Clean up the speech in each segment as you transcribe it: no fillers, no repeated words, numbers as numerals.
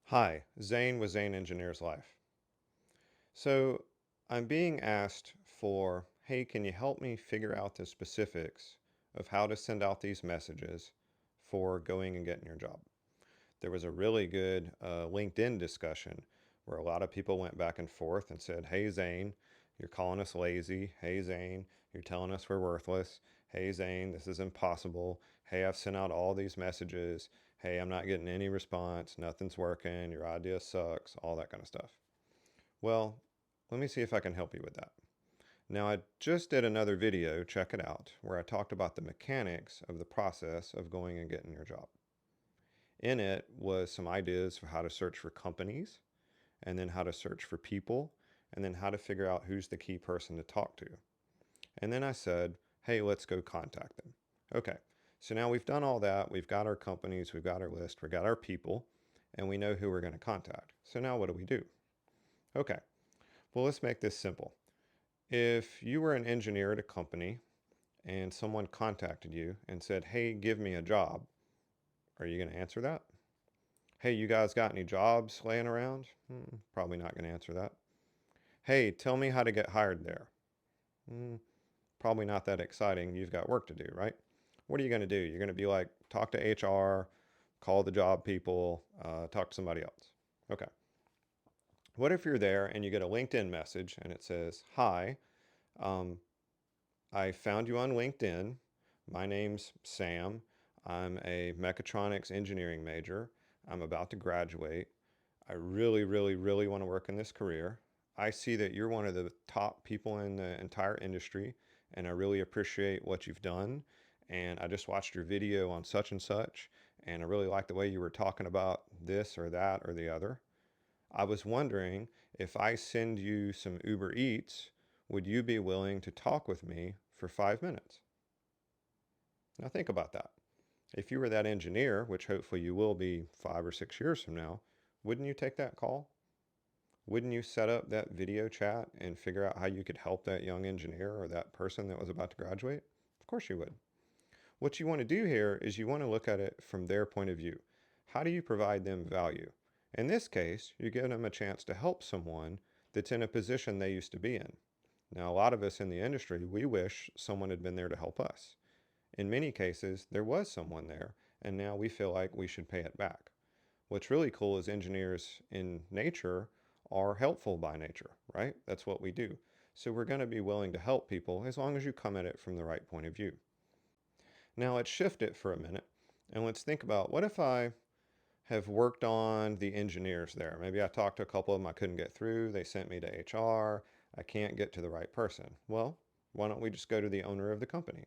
Hi, Zane with Zane Engineers Life. So I'm being asked for, hey, can you help me figure out the specifics of how to send out these messages for going and getting your job? There was a really good LinkedIn discussion where a lot of people went back and forth and said, hey, Zane, you're calling us lazy. Hey, Zane, you're telling us we're worthless. Hey, Zane, this is impossible. Hey, I've sent out all these messages. Hey, I'm not getting any response. Nothing's working. Your idea sucks. All that kind of stuff. Well, let me see if I can help you with that. Now, I just did another video, check it out, where I talked about the mechanics of the process of going and getting your job. In it was some ideas for how to search for companies, and then how to search for people, and then how to figure out who's the key person to talk to. And then I said, hey, let's go contact them. Okay, so now we've done all that. We've got our companies, we've got our list, we've got our people, and we know who we're going to contact. So now what do? Okay, well, let's make this simple. If you were an engineer at a company and someone contacted you and said, hey, give me a job, are you going to answer that? Hey, you guys got any jobs laying around? Probably not going to answer that. Hey, tell me how to get hired there. Hmm, Probably not that exciting. You've got work to do, right? What are you going to do? You're going to be like, talk to HR, call the job people, talk to somebody else. Okay. What if you're there and you get a LinkedIn message and it says, hi, um, I found you on LinkedIn. My name's Sam. I'm a mechatronics engineering major. I'm about to graduate. I really, really, really want to work in this career. I see that you're one of the top people in the entire industry, and I really appreciate what you've done. And I just watched your video on such and such, and I really like the way you were talking about this or that or the other. I was wondering, if I send you some Uber Eats, would you be willing to talk with me for 5 minutes? Now think about that. If you were that engineer, which hopefully you will be 5 or 6 years from now, wouldn't you take that call? Wouldn't you set up that video chat and figure out how you could help that young engineer or that person that was about to graduate? Of course you would. What you want to do here is you want to look at it from their point of view. How do you provide them value? In this case, you give them a chance to help someone that's in a position they used to be in. Now, a lot of us in the industry, we wish someone had been there to help us. In many cases, there was someone there, and now we feel like we should pay it back. What's really cool is engineers in nature are helpful by nature, right? That's what we do. So we're going to be willing to help people as long as you come at it from the right point of view. Now let's shift it for a minute and let's think about, what if I have worked on the engineers there? Maybe I talked to a couple of them, I couldn't get through, they sent me to HR, I can't get to the right person. Well, why don't we just go to the owner of the company?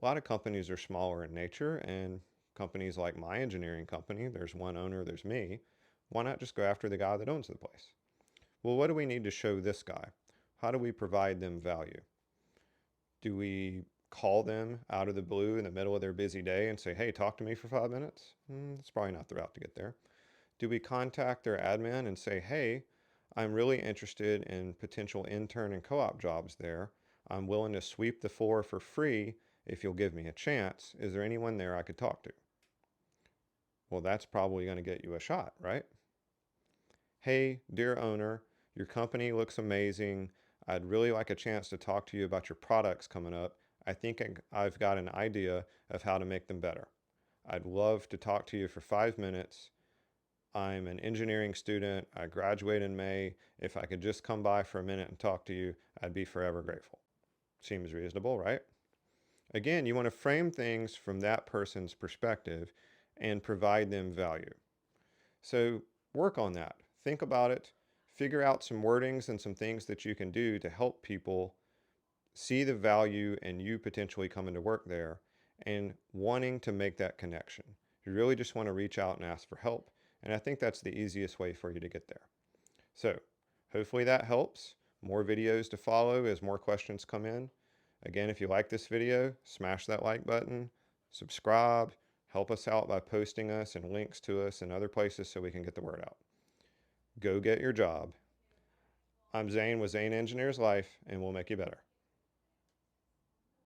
A lot of companies are smaller in nature, and companies like my engineering company, there's one owner, there's me. Why not just go after the guy that owns the place? Well, what do we need to show this guy? How do we provide them value? Do we call them out of the blue in the middle of their busy day and say, hey, talk to me for 5 minutes? It's probably not the route to get there. Do we contact their admin and say, hey, I'm really interested in potential intern and co-op jobs there. I'm willing to sweep the floor for free if you'll give me a chance. Is there anyone there I could talk to? Well, that's probably going to get you a shot, right? Hey, dear owner, your company looks amazing. I'd really like a chance to talk to you about your products coming up. I think I've got an idea of how to make them better. I'd love to talk to you for 5 minutes. I'm an engineering student. I graduate in May. If I could just come by for a minute and talk to you, I'd be forever grateful. Seems reasonable, right? Again, you want to frame things from that person's perspective and provide them value. So work on that. Think about it. Figure out some wordings and some things that you can do to help people see the value in you potentially coming to work there and wanting to make that connection. You really just want to reach out and ask for help. And I think that's the easiest way for you to get there. So hopefully that helps. More videos to follow as more questions come in. Again, if you like this video, smash that like button, subscribe, help us out by posting us and links to us in other places so we can get the word out. Go get your job. I'm Zane with Zane Engineers Life, and we'll make you better.